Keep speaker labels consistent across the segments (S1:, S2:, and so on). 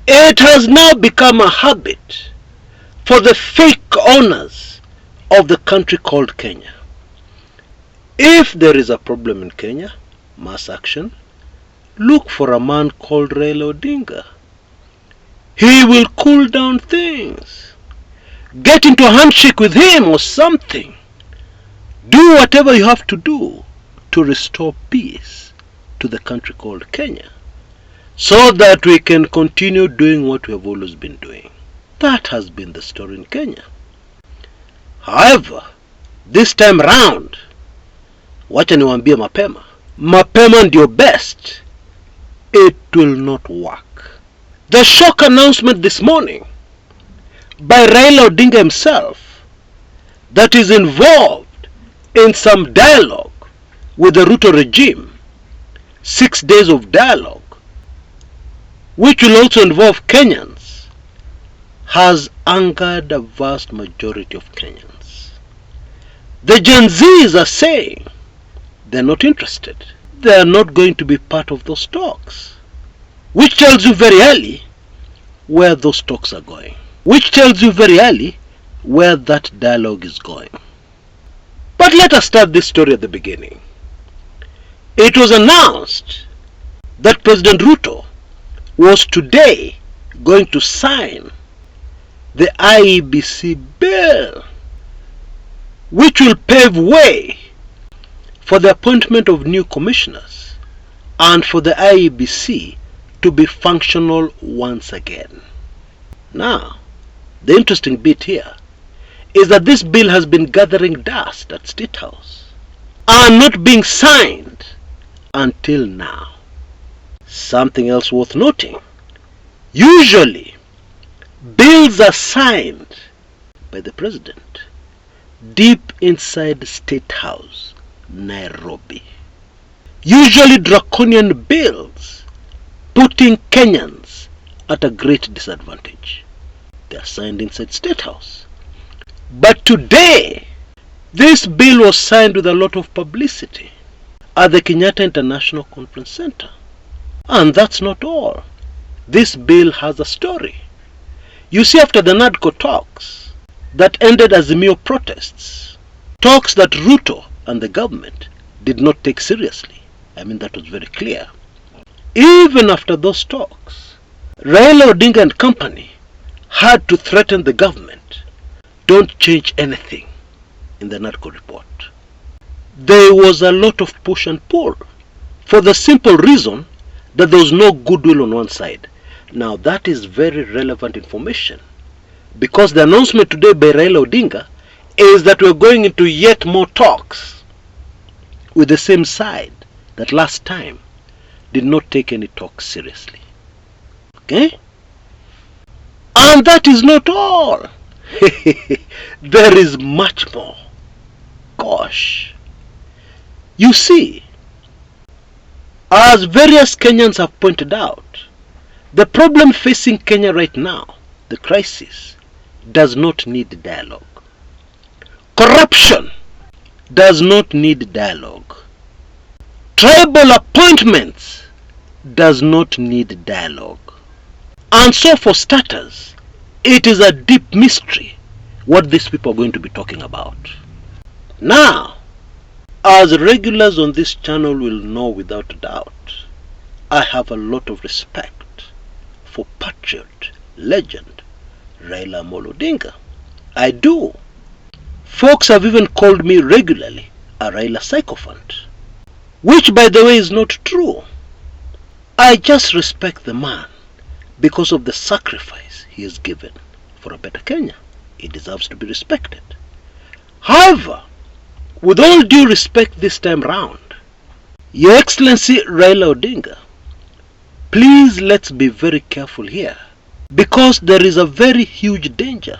S1: It has now become a habit for the fake owners of the country called Kenya. If there is a problem in Kenya, mass action, look for a man called Raila Odinga. He will cool down things. Get into a handshake with him or something. Do whatever you have to do to restore peace to the country called Kenya, so that we can continue doing what we have always been doing. That has been the story in Kenya. However, this time round, wacha niwaambie mapema. Mapema ndio best. It will not work. The shock announcement this morning by Raila Odinga himself that is involved in some dialogue with the Ruto regime, 6 days of dialogue, which will also involve Kenyans, has angered a vast majority of Kenyans. The Gen Zs are saying they're not interested. They are not going to be part of those talks, which tells you very early where those talks are going, which tells you very early where that dialogue is going. But let us start this story at the beginning. It was announced that President Ruto was today going to sign the IEBC bill, which will pave way for the appointment of new commissioners and for the IEBC to be functional once again. Now, the interesting bit here is that this bill has been gathering dust at State House and not being signed until now. Something else worth noting: usually bills are signed by the President deep inside State House, Nairobi. Usually draconian bills putting Kenyans at a great disadvantage. They are signed inside State House. But today, this bill was signed with a lot of publicity at the Kenyatta International Conference Center. And that's not all. This bill has a story. You see, after the NADCO talks that ended Azimio protests, talks that Ruto and the government did not take seriously, that was very clear. Even after those talks, Raila Odinga and company had to threaten the government, don't change anything in the NADCO report. There was a lot of push and pull for the simple reason that there was no goodwill on one side. Now that is very relevant information, because the announcement today by Raila Odinga is that we're going into yet more talks with the same side that last time did not take any talks seriously. Okay? And that is not all. There is much more. Gosh. You see, as various Kenyans have pointed out, the problem facing Kenya right now, the crisis, does not need dialogue. Corruption does not need dialogue. Tribal appointments does not need dialogue. And so, for starters, it is a deep mystery what these people are going to be talking about. Now, as regulars on this channel will know without a doubt, I have a lot of respect for patriot, legend, Raila Odinga. I do. Folks have even called me regularly a Raila sycophant, which by the way is not true. I just respect the man because of the sacrifice he has given for a better Kenya. He deserves to be respected. However, with all due respect this time round, Your Excellency Raila Odinga, please let's be very careful here, because there is a very huge danger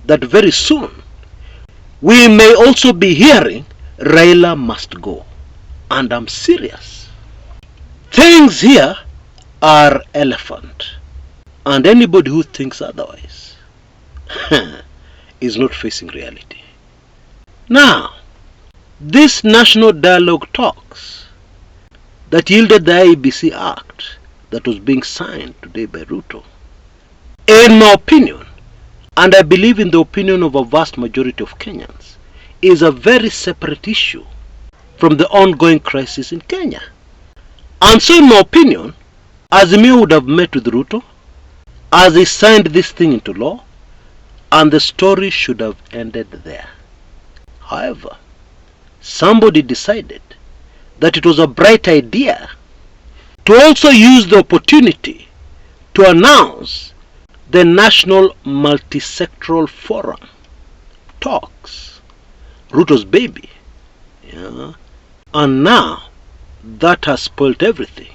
S1: that very soon we may also be hearing Raila must go. And I'm serious. Things here are elephant, and anybody who thinks otherwise is not facing reality. Now, this national dialogue talks that yielded the IEBC Act that was being signed today by Ruto, in my opinion, and I believe in the opinion of a vast majority of Kenyans, is a very separate issue from the ongoing crisis in Kenya. And so in my opinion, Azimio would have met with Ruto as he signed this thing into law, and the story should have ended there. However, somebody decided that it was a bright idea to also use the opportunity to announce the National Multisectoral Forum talks, Ruto's baby. Yeah. And now that has spoiled everything,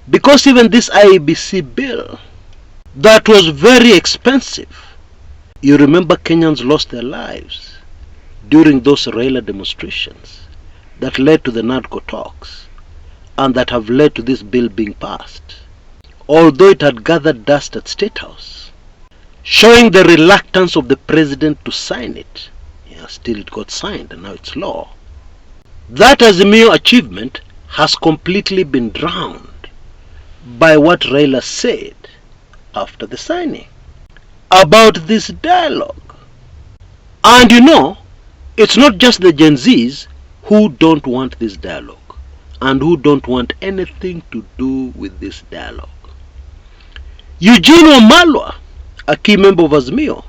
S1: because even this IEBC bill that was very expensive, you remember Kenyans lost their lives during those Raila demonstrations that led to the NADCO talks and that have led to this bill being passed. Although it had gathered dust at State House, showing the reluctance of the president to sign it, still it got signed and now it's law. That Azimio achievement has completely been drowned by what Raila said after the signing about this dialogue. And you know, it's not just the Gen Zs who don't want this dialogue and who don't want anything to do with this dialogue. Eugene Wamalwa, a key member of Azimio,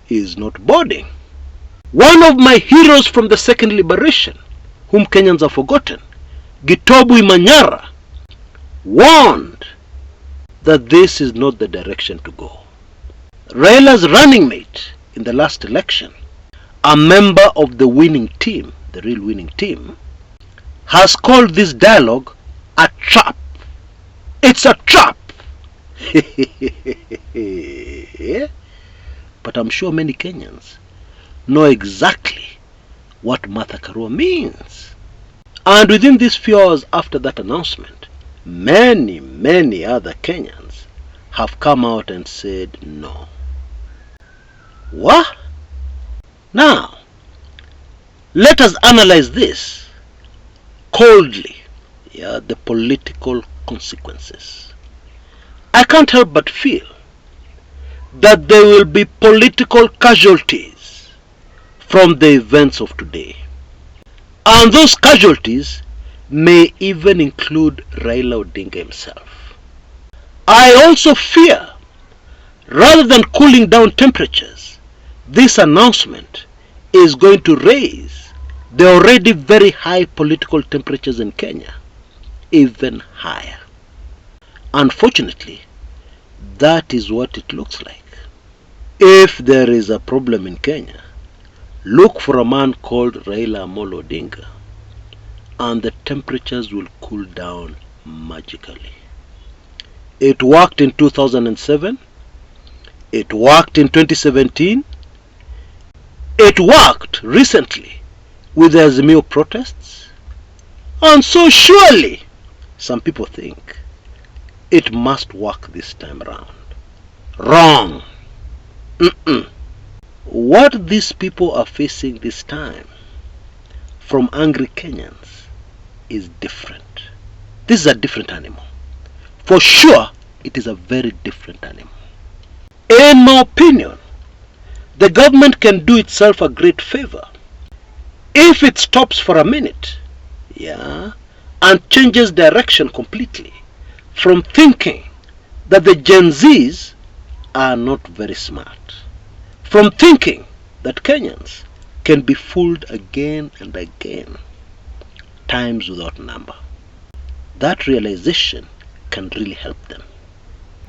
S1: is not boarding. One of my heroes from the second liberation, whom Kenyans have forgotten, Gitobu Imanyara, warned that this is not the direction to go. Raila's running mate in the last election, a member of the winning team, the real winning team, has called this dialogue a trap. It's a trap. But I'm sure many Kenyans know exactly what Martha Karua means. And within these few hours after that announcement, many other Kenyans have come out and said no. What? Now, let us analyze this coldly, the political consequences. I can't help but feel that there will be political casualties from the events of today. And those casualties may even include Raila Odinga himself. I also fear, rather than cooling down temperatures, this announcement is going to raise the already very high political temperatures in Kenya even higher. Unfortunately, that is what it looks like. If there is a problem in Kenya, look for a man called Raila Odinga, and the temperatures will cool down magically. It worked in 2007, it worked in 2017, it worked recently with the Azimio protests, and so surely some people think it must work this time around. Wrong. What these people are facing this time from angry Kenyans is different. This is a different animal. For sure, it is a very different animal. In my opinion, the government can do itself a great favor if it stops for a minute, and changes direction completely from thinking that the Gen Zs are not very smart, from thinking that Kenyans can be fooled again and again, times without number. That realization can really help them,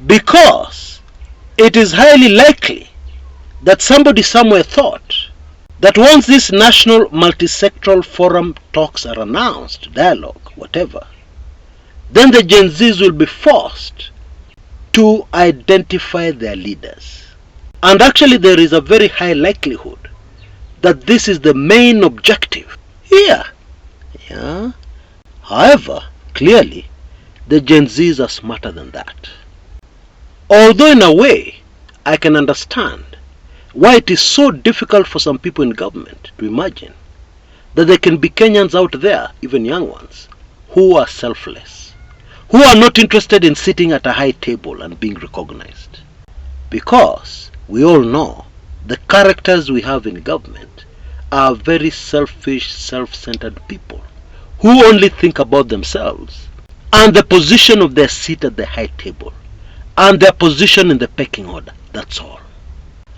S1: because it is highly likely that somebody somewhere thought that once this National Multisectoral Forum talks are announced, dialogue, whatever, then the Gen Zs will be forced to identify their leaders. And actually there is a very high likelihood that this is the main objective here. However, clearly the Gen Zs are smarter than that. Although in a way I can understand why it is so difficult for some people in government to imagine that there can be Kenyans out there, even young ones, who are selfless, who are not interested in sitting at a high table and being recognized. Because we all know the characters we have in government are very selfish, self-centered people who only think about themselves and the position of their seat at the high table and their position in the pecking order. That's all.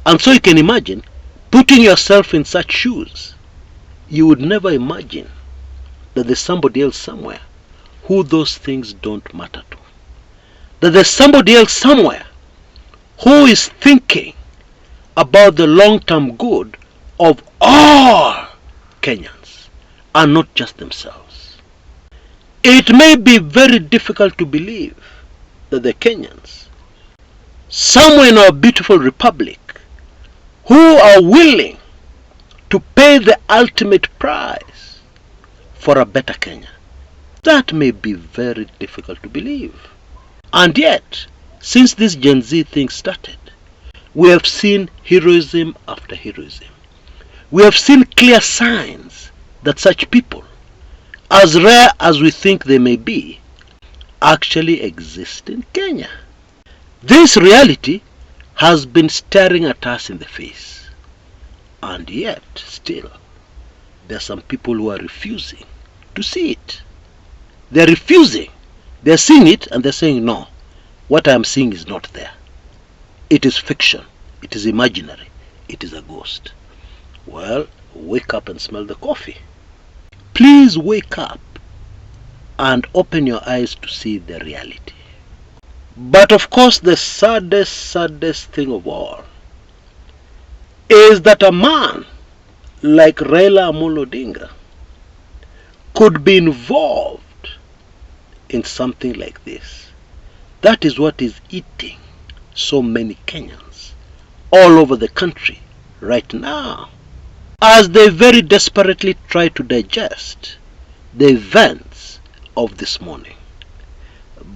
S1: And so you can imagine putting yourself in such shoes. You would never imagine that there's somebody else somewhere who those things don't matter to. That there's somebody else somewhere who is thinking about the long-term good of all Kenyans and not just themselves. It may be very difficult to believe that the Kenyans, somewhere in our beautiful republic, who are willing to pay the ultimate price for a better Kenya. That may be very difficult to believe. And yet, since this Gen Z thing started, we have seen heroism after heroism. We have seen clear signs that such people, as rare as we think they may be, actually exist in Kenya. This reality has been staring at us in the face. And yet, still, there are some people who are refusing to see it. They're refusing. They're seeing it and they're saying, no, what I'm seeing is not there. It is fiction. It is imaginary. It is a ghost. Well, wake up and smell the coffee. Please wake up and open your eyes to see the reality. But of course, the saddest thing of all is that a man like Raila Odinga could be involved in something like this. That is what is eating so many Kenyans all over the country right now, as they very desperately try to digest the events of this morning.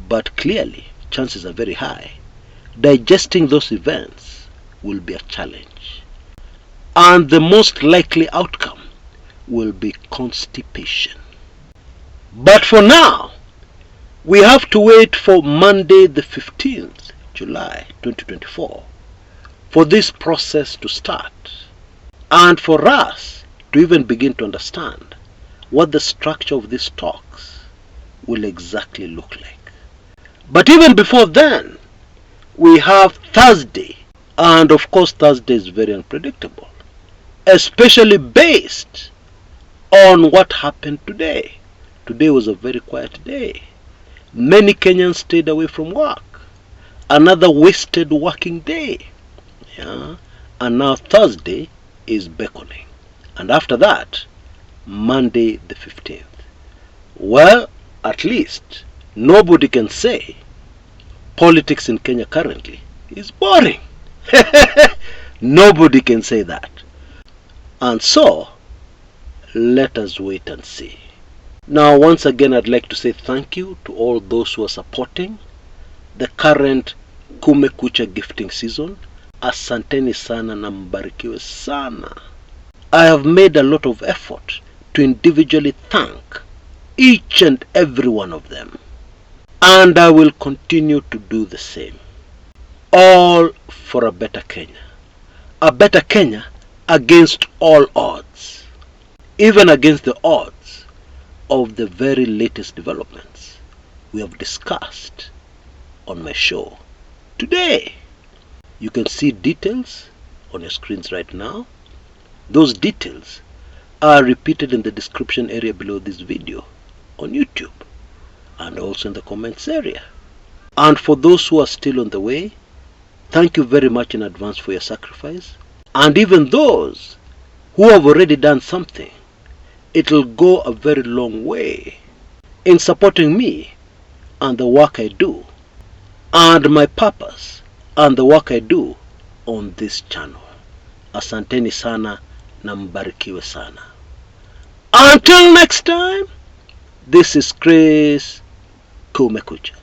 S1: But clearly, chances are very high digesting those events will be a challenge, and the most likely outcome will be constipation. But for now, we have to wait for Monday the 15th July 2024 for this process to start, and for us to even begin to understand what the structure of these talks will exactly look like. But even before then, we have Thursday, and of course Thursday is very unpredictable, especially based on what happened today. Today was a very quiet day. Many Kenyans stayed away from work. Another wasted working day. Yeah? And now Thursday is beckoning. And after that, Monday the 15th. Well, at least nobody can say politics in Kenya currently is boring. Nobody can say that. And so, let us wait and see. Now, once again, I'd like to say thank you to all those who are supporting the current Kumekucha gifting season. Asanteni sana na mbarikiwe sana. I have made a lot of effort to individually thank each and every one of them. And I will continue to do the same. All for a better Kenya. A better Kenya against all odds. Even against the odds of the very latest developments we have discussed on my show today. You can see details on your screens right now. Those details are repeated in the description area below this video on YouTube and also in the comments area. And for those who are still on the way, thank you very much in advance for your sacrifice. And even those who have already done something, it will go a very long way in supporting me and the work I do, and my purpose and the work I do on this channel. Asanteni sana na mbarikiwe sana. Until next time, this is Chris Kumekucha.